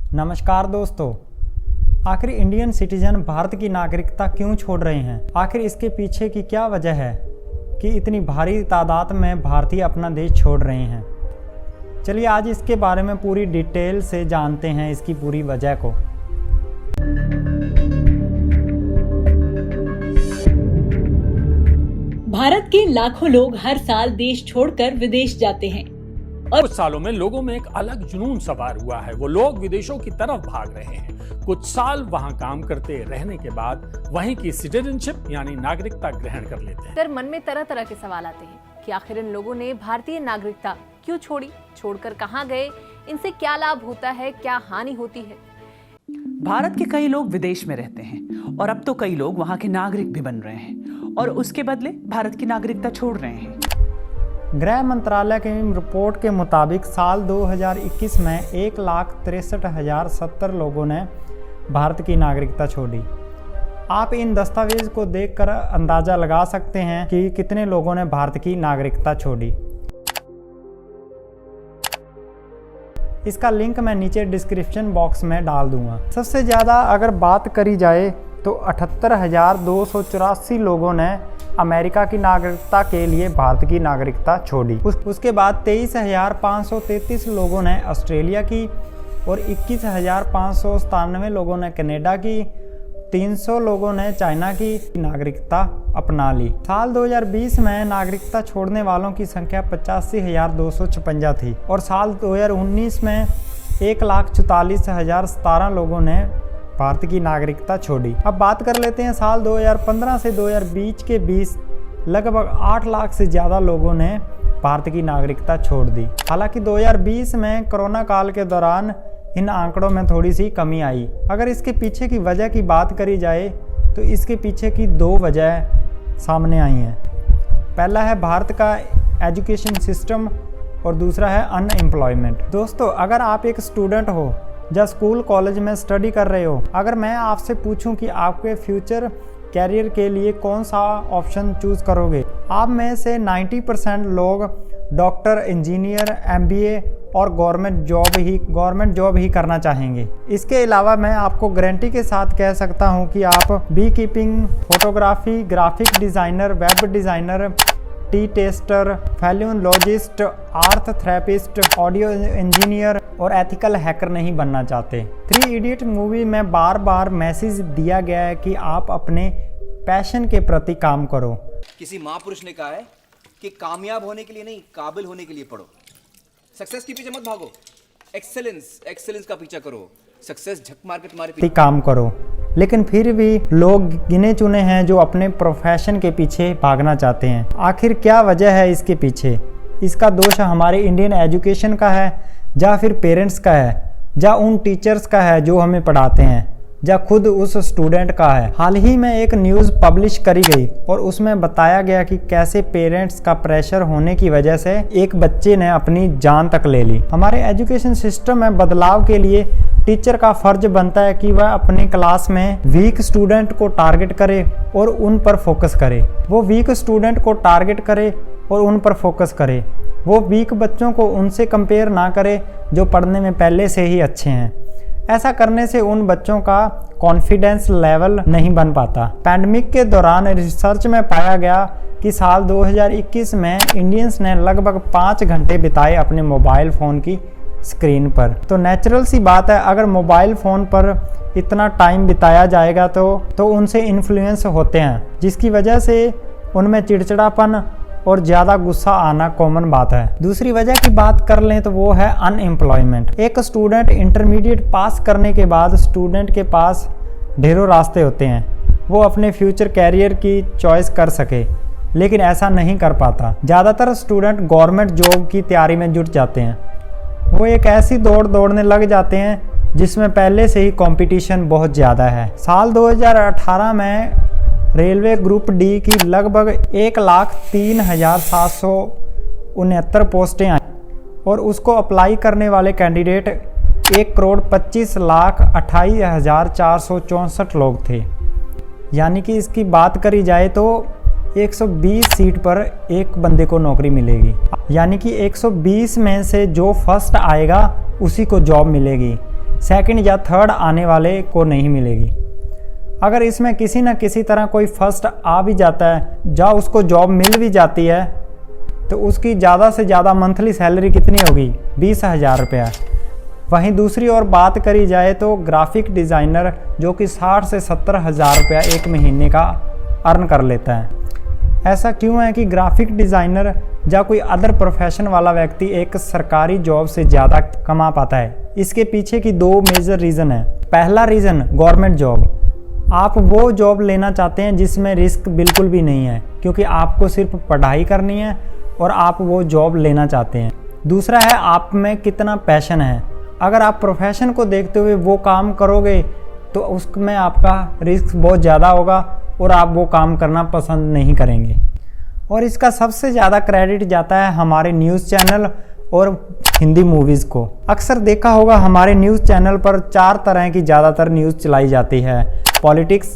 नमस्कार दोस्तों। आखिर इंडियन सिटीजन भारत की नागरिकता क्यों छोड़ रहे हैं? आखिर इसके पीछे की क्या वजह है कि इतनी भारी तादाद में भारतीय अपना देश छोड़ रहे हैं? चलिए आज इसके बारे में पूरी डिटेल से जानते हैं इसकी पूरी वजह को। भारत के लाखों लोग हर साल देश छोड़कर विदेश जाते हैं और कुछ सालों में लोगों में एक अलग जुनून सवार हुआ है। वो लोग विदेशों की तरफ भाग रहे हैं। कुछ साल वहां काम करते रहने के बाद वहीं की सिटीजनशिप यानी नागरिकता ग्रहण कर लेते हैं। तर मन में तरह तरह के सवाल आते हैं कि आखिर इन लोगों ने भारतीय नागरिकता क्यों छोड़ी, छोड़कर कहां गए, इनसे क्या लाभ होता है, क्या हानि होती है। भारत के कई लोग विदेश में रहते हैं और अब तो कई लोग वहां के नागरिक भी बन रहे हैं और उसके बदले भारत की नागरिकता छोड़ रहे हैं। गृह मंत्रालय की रिपोर्ट के मुताबिक साल 2021 में 1,63,070 लोगों ने भारत की नागरिकता छोड़ी। आप इन दस्तावेज को देखकर अंदाज़ा लगा सकते हैं कि कितने लोगों ने भारत की नागरिकता छोड़ी। इसका लिंक मैं नीचे डिस्क्रिप्शन बॉक्स में डाल दूंगा। सबसे ज़्यादा अगर बात करी जाए तो 78,284 लोगों ने अमेरिका की नागरिकता के लिए भारत की नागरिकता छोड़ी। उसके बाद 23,533 लोगों ने ऑस्ट्रेलिया की और 21,597 लोगों ने कनाडा की, 300 लोगों ने चाइना की नागरिकता अपना ली। साल 2020 में नागरिकता छोड़ने वालों की संख्या 85,256 थी और साल 2019 में 1,44,017 लोगों ने भारत की नागरिकता छोड़ी। अब बात कर लेते हैं साल 2015 से 2020 के बीच लगभग 8 लाख से ज़्यादा लोगों ने भारत की नागरिकता छोड़ दी। हालांकि 2020 में कोरोना काल के दौरान इन आंकड़ों में थोड़ी सी कमी आई। अगर इसके पीछे की वजह की बात करी जाए तो इसके पीछे की 2 वजह सामने आई हैं। पहला है भारत का एजुकेशन सिस्टम और दूसरा है अनएम्प्लॉयमेंट। दोस्तों, अगर आप एक स्टूडेंट हो या स्कूल कॉलेज में स्टडी कर रहे हो, अगर मैं आपसे पूछूं कि आपके फ्यूचर कैरियर के लिए कौन सा ऑप्शन चूज़ करोगे, आप में से 90% लोग डॉक्टर, इंजीनियर, MBA और गवर्नमेंट जॉब ही करना चाहेंगे। इसके अलावा मैं आपको गारंटी के साथ कह सकता हूं कि आप bee keeping, photography, graphic designer, web designer, tea tester, फैल्यूनोलॉजिस्ट, आर्थ थेरेपिस्ट, ऑडियो इंजीनियर और एथिकल हैकर नहीं बनना चाहते। 3 इडियट मूवी में बार बार मैसेज दिया गया है कि आप अपने पैशन के प्रति काम करो। किसी महापुरुष ने कहा है कि कामयाब होने के लिए नहीं, काबिल होने के लिए पढ़ो। सक्सेस के पीछे मत भागो, एक्सेलेंस का पीछा करो। सक्सेस झक मार के तुम्हारे पीछे काम करो। लेकिन फिर भी लोग गिने चुने हैं जो अपने प्रोफेशन के पीछे भागना चाहते हैं। आखिर क्या वजह है इसके पीछे? इसका दोष हमारे इंडियन एजुकेशन का है, या फिर पेरेंट्स का है, या उन टीचर्स का है जो हमें पढ़ाते हैं, या खुद उस स्टूडेंट का है। हाल ही में एक न्यूज़ पब्लिश करी गई और उसमें बताया गया कि कैसे पेरेंट्स का प्रेशर होने की वजह से एक बच्चे ने अपनी जान तक ले ली। हमारे एजुकेशन सिस्टम में बदलाव के लिए टीचर का फर्ज बनता है कि वह अपनी क्लास में वीक स्टूडेंट को टारगेट करे और उन पर फोकस करे। वो वीक स्टूडेंट को टारगेट करे और उन पर फोकस करे। वो वीक बच्चों को उनसे कंपेयर ना करे जो पढ़ने में पहले से ही अच्छे हैं। ऐसा करने से उन बच्चों का कॉन्फिडेंस लेवल नहीं बन पाता। पैंडेमिक के दौरान रिसर्च में पाया गया कि साल 2021 में इंडियंस ने लगभग 5 घंटे बिताए अपने मोबाइल फ़ोन की स्क्रीन पर। तो नेचुरल सी बात है, अगर मोबाइल फ़ोन पर इतना टाइम बिताया जाएगा तो उनसे इन्फ्लुएंस होते हैं, जिसकी वजह से उनमें चिड़चिड़ापन और ज़्यादा गुस्सा आना कॉमन बात है। दूसरी वजह की बात कर लें तो वो है अनएम्प्लॉयमेंट। एक स्टूडेंट इंटरमीडिएट पास करने के बाद स्टूडेंट के पास ढेरों रास्ते होते हैं, वो अपने फ्यूचर कैरियर की चॉइस कर सके, लेकिन ऐसा नहीं कर पाता। ज़्यादातर स्टूडेंट गवर्नमेंट जॉब की तैयारी में जुट जाते हैं। वो एक ऐसी दौड़ने लग जाते हैं जिसमें पहले से ही कंपटीशन बहुत ज़्यादा है। साल 2018 में रेलवे ग्रुप डी की लगभग 1,03,769 पोस्टें आई और उसको अप्लाई करने वाले कैंडिडेट 1,25,28,464 लोग थे। यानी कि इसकी बात करी जाए तो 120 सीट पर एक बंदे को नौकरी मिलेगी। यानी कि 120 में से जो फर्स्ट आएगा उसी को जॉब मिलेगी। सेकंड या थर्ड आने वाले को नहीं मिलेगी। अगर इसमें किसी न किसी तरह कोई फर्स्ट आ भी जाता है, या उसको जॉब मिल भी जाती है, तो उसकी ज़्यादा से ज़्यादा मंथली सैलरी कितनी होगी? 20,000 रुपया। वहीं दूसरी ओर बात करी जाए तो ग्राफिक डिज़ाइनर जो कि 60 से 70,000 रुपया एक महीने का अर्न कर लेता है। ऐसा क्यों है कि ग्राफिक डिज़ाइनर या कोई अदर प्रोफेशन वाला व्यक्ति एक सरकारी जॉब से ज़्यादा कमा पाता है? इसके पीछे की दो मेजर रीज़न है। पहला रीज़न, गवर्नमेंट जॉब। आप वो जॉब लेना चाहते हैं जिसमें रिस्क बिल्कुल भी नहीं है, क्योंकि आपको सिर्फ पढ़ाई करनी है और आप वो जॉब लेना चाहते हैं। दूसरा है, आप में कितना पैशन है। अगर आप प्रोफेशन को देखते हुए वो काम करोगे तो उसमें आपका रिस्क बहुत ज़्यादा होगा और आप वो काम करना पसंद नहीं करेंगे। और इसका सबसे ज़्यादा क्रेडिट जाता है हमारे न्यूज़ चैनल और हिंदी मूवीज़ को। अक्सर देखा होगा हमारे न्यूज़ चैनल पर 4 तरह की ज़्यादातर न्यूज़ चलाई जाती है: पॉलिटिक्स,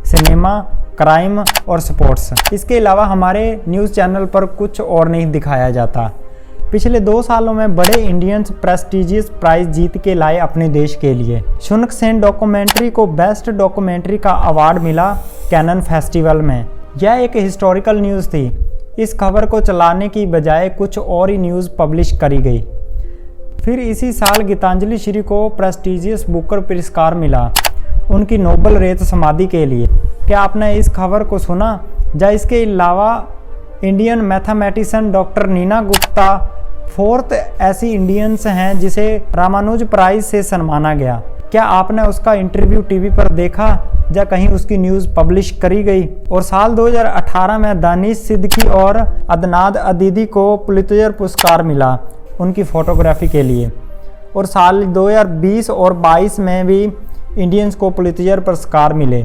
सिनेमा, क्राइम और स्पोर्ट्स। इसके अलावा हमारे न्यूज़ चैनल पर कुछ और नहीं दिखाया जाता। पिछले 2 सालों में बड़े इंडियंस प्रेस्टिजियस प्राइज जीत के लाए अपने देश के लिए। शुनक सेन डॉक्यूमेंट्री को बेस्ट डॉक्यूमेंट्री का अवार्ड मिला कैनन फेस्टिवल में। यह एक हिस्टोरिकल न्यूज़ थी। इस खबर को चलाने की बजाय कुछ और ही न्यूज़ पब्लिश करी गई। फिर इसी साल गीतांजलि श्री को प्रेस्टिजियस बुकर पुरस्कार मिला उनकी नोबल रेत समाधि के लिए। क्या आपने इस खबर को सुना? या इसके अलावा Indian mathematician doctor Neena Gupta 4th ऐसी इंडियंस हैं जिसे रामानुज प्राइज से सम्माना गया। क्या आपने उसका इंटरव्यू टीवी पर देखा या कहीं उसकी न्यूज़ पब्लिश करी गई? और साल 2018 में दानिश सिद्दीकी और अदनान अदीदी को पुलित्जर पुरस्कार मिला उनकी फ़ोटोग्राफी के लिए। और साल 2020 और 22 में भी इंडियंस को पुलित्जर पुरस्कार मिले।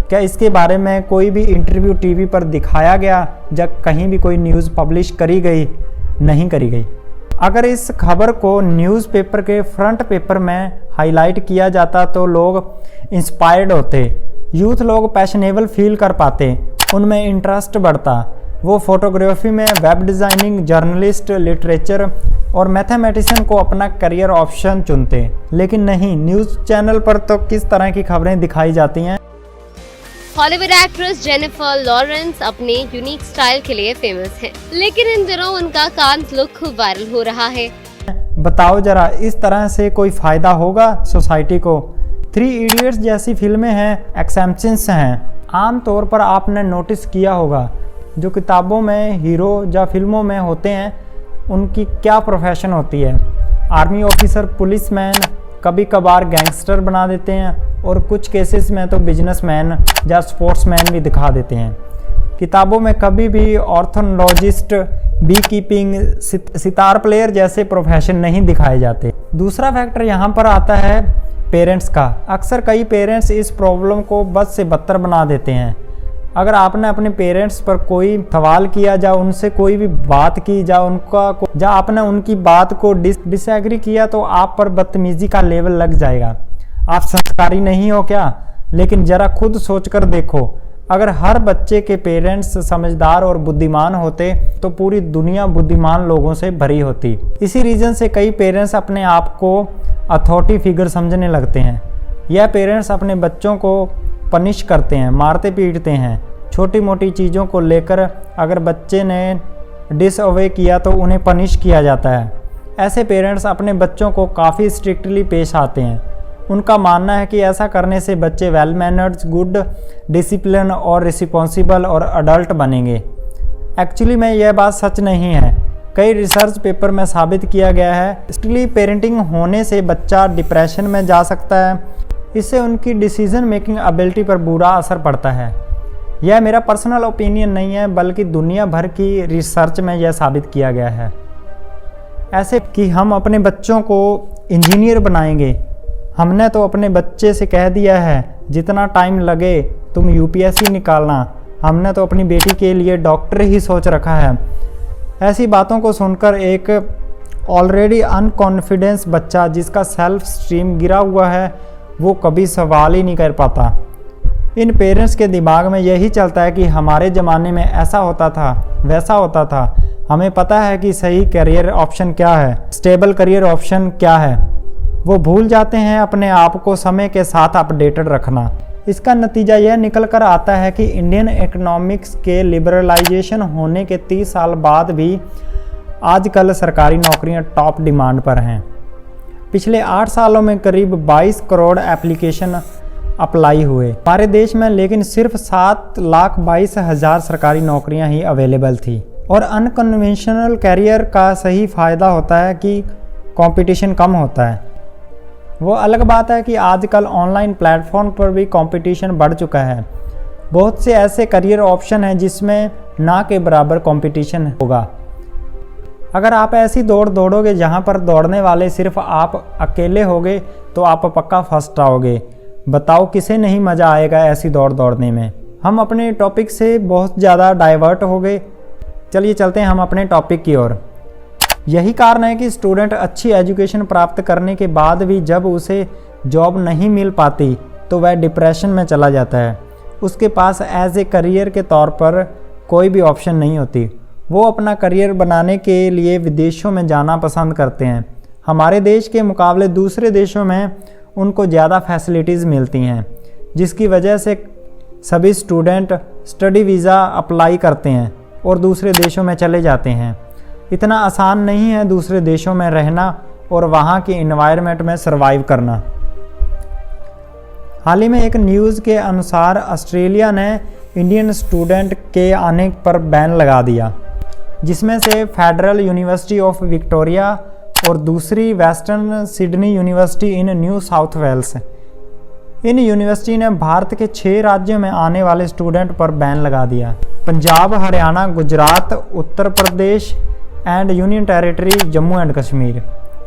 क्या इसके बारे में कोई भी इंटरव्यू टीवी पर दिखाया गया या कहीं भी कोई न्यूज़ पब्लिश करी गई? नहीं करी गई। अगर इस खबर को न्यूज़पेपर के फ्रंट पेपर में हाईलाइट किया जाता तो लोग इंस्पायर्ड होते, यूथ लोग पैशनेबल फील कर पाते, उनमें इंटरेस्ट बढ़ता। वो फोटोग्राफी में, वेब डिज़ाइनिंग, जर्नलिस्ट, लिटरेचर और मैथमेटिशियन को अपना करियर ऑप्शन चुनते। लेकिन नहीं, न्यूज़ चैनल पर तो किस तरह की खबरें दिखाई जाती हैं। हॉलीवुड एक्ट्रेस जेनिफर लॉरेंस अपने यूनिक स्टाइल के लिए फेमस हैं, लेकिन इन दिनों उनका कांस लुक खूब वायरल हो रहा है। बताओ जरा, इस तरह से कोई फ़ायदा होगा सोसाइटी को? 3 इडियट्स जैसी फिल्में हैं, एक्सेप्शंस हैं। आमतौर पर आपने नोटिस किया होगा जो किताबों में हीरो या फिल्मों में होते हैं उनकी क्या प्रोफेशन होती है। आर्मी ऑफिसर, पुलिसमैन, कभी कभार गैंगस्टर बना देते हैं और कुछ केसेस में तो बिजनेसमैन या स्पोर्ट्समैन भी दिखा देते हैं। किताबों में कभी भी ऑर्थोलॉजिस्ट, बी कीपिंग, सितार प्लेयर जैसे प्रोफेशन नहीं दिखाए जाते। दूसरा फैक्टर यहाँ पर आता है पेरेंट्स का। अक्सर कई पेरेंट्स इस प्रॉब्लम को बद से बदतर बना देते हैं। अगर आपने अपने पेरेंट्स पर कोई सवाल किया या उनसे कोई भी बात की या आपने उनकी बात को डिसएग्री किया तो आप पर बदतमीजी का लेवल लग जाएगा। आप संस्कारी नहीं हो क्या? लेकिन जरा खुद सोचकर देखो, अगर हर बच्चे के पेरेंट्स समझदार और बुद्धिमान होते तो पूरी दुनिया बुद्धिमान लोगों से भरी होती। इसी रीजन से कई पेरेंट्स अपने आप को अथॉरिटी फिगर समझने लगते हैं। यह पेरेंट्स अपने बच्चों को पनिश करते हैं, मारते पीटते हैं। छोटी मोटी चीज़ों को लेकर अगर बच्चे ने डिसओबे किया तो उन्हें पनिश किया जाता है। ऐसे पेरेंट्स अपने बच्चों को काफ़ी स्ट्रिक्टली पेश आते हैं। उनका मानना है कि ऐसा करने से बच्चे वेल मैनर्ड, गुड, डिसिप्लिन और रिस्पॉन्सिबल और अडल्ट बनेंगे। एक्चुअली में यह बात सच नहीं है। कई रिसर्च पेपर में साबित किया गया है स्ट्रिक्टली पेरेंटिंग होने से बच्चा डिप्रेशन में जा सकता है। इससे उनकी डिसीजन मेकिंग एबिलिटी पर बुरा असर पड़ता है। यह मेरा पर्सनल ओपिनियन नहीं है, बल्कि दुनिया भर की रिसर्च में यह साबित किया गया है। ऐसे कि हम अपने बच्चों को इंजीनियर बनाएंगे। हमने तो अपने बच्चे से कह दिया है जितना टाइम लगे तुम यूपीएससी निकालना। हमने तो अपनी बेटी के लिए डॉक्टर ही सोच रखा है। ऐसी बातों को सुनकर एक ऑलरेडी अनकॉन्फिडेंस बच्चा जिसका सेल्फ स्टीम गिरा हुआ है वो कभी सवाल ही नहीं कर पाता। इन पेरेंट्स के दिमाग में यही चलता है कि हमारे ज़माने में ऐसा होता था, वैसा होता था। हमें पता है कि सही करियर ऑप्शन क्या है, स्टेबल करियर ऑप्शन क्या है। वो भूल जाते हैं अपने आप को समय के साथ अपडेटेड रखना। इसका नतीजा यह निकल कर आता है कि इंडियन इकोनॉमिक्स के लिबरलाइजेशन होने के 30 साल बाद भी आजकल सरकारी नौकरियां टॉप डिमांड पर हैं। पिछले 8 सालों में करीब 22 करोड़ एप्लीकेशन अप्लाई हुए हमारे देश में, लेकिन सिर्फ 7,22,000 सरकारी नौकरियां ही अवेलेबल थी। और अनकन्वेंशनल कैरियर का सही फ़ायदा होता है कि कंपटीशन कम होता है। वो अलग बात है कि आजकल ऑनलाइन प्लेटफॉर्म पर भी कंपटीशन बढ़ चुका है। बहुत से ऐसे करियर ऑप्शन हैं जिसमें ना के बराबर कंपटीशन होगा। अगर आप ऐसी दौड़ दौड़ोगे जहां पर दौड़ने वाले सिर्फ आप अकेले होगे तो आप पक्का फर्स्ट आओगे। बताओ किसे नहीं मज़ा आएगा ऐसी दौड़ दौड़ने में। हम अपने टॉपिक से बहुत ज़्यादा डाइवर्ट हो गए। चलिए चलते हैं हम अपने टॉपिक की ओर। यही कारण है कि स्टूडेंट अच्छी एजुकेशन प्राप्त करने के बाद भी जब उसे जॉब नहीं मिल पाती तो वह डिप्रेशन में चला जाता है। उसके पास एज ए करियर के तौर पर कोई भी ऑप्शन नहीं होती। वो अपना करियर बनाने के लिए विदेशों में जाना पसंद करते हैं। हमारे देश के मुकाबले दूसरे देशों में उनको ज़्यादा फैसिलिटीज़ मिलती हैं, जिसकी वजह से सभी स्टूडेंट स्टडी वीज़ा अप्लाई करते हैं और दूसरे देशों में चले जाते हैं। इतना आसान नहीं है दूसरे देशों में रहना और वहाँ के एनवायरनमेंट में सर्वाइव करना। हाल ही में एक न्यूज़ के अनुसार ऑस्ट्रेलिया ने इंडियन स्टूडेंट के आने पर बैन लगा दिया, जिसमें से फेडरल यूनिवर्सिटी ऑफ विक्टोरिया और दूसरी Western Sydney University in New South Wales. इन यूनिवर्सिटी ने भारत के 6 राज्यों में आने वाले स्टूडेंट पर बैन लगा दिया। Punjab, Haryana, Gujarat, Uttar Pradesh and union territory Jammu and Kashmir.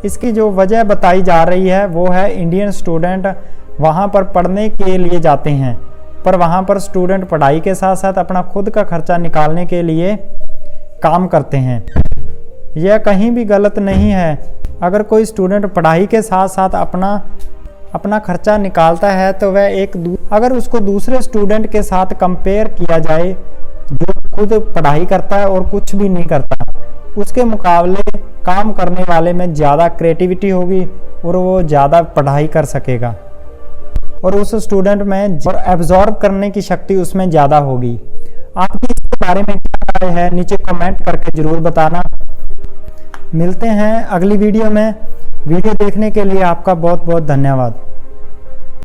इसकी जो वजह बताई जा रही है वो है इंडियन स्टूडेंट वहाँ पर पढ़ने के लिए जाते हैं, पर वहाँ पर स्टूडेंट पढ़ाई के साथ साथ अपना खुद का खर्चा निकालने के लिए काम करते हैं। यह कहीं भी गलत नहीं है। अगर कोई स्टूडेंट पढ़ाई के साथ साथ अपना खर्चा निकालता है तो वह अगर उसको दूसरे स्टूडेंट के साथ कंपेयर किया जाए जो खुद पढ़ाई करता है और कुछ भी नहीं करता, उसके मुकाबले काम करने वाले में ज़्यादा क्रिएटिविटी होगी और वो ज़्यादा पढ़ाई कर सकेगा और उस स्टूडेंट में एब्जॉर्ब करने की शक्ति उसमें ज़्यादा होगी। आपकी इसके बारे में क्या राय है नीचे कमेंट करके ज़रूर बताना। मिलते हैं अगली वीडियो में। वीडियो देखने के लिए आपका बहुत बहुत धन्यवाद।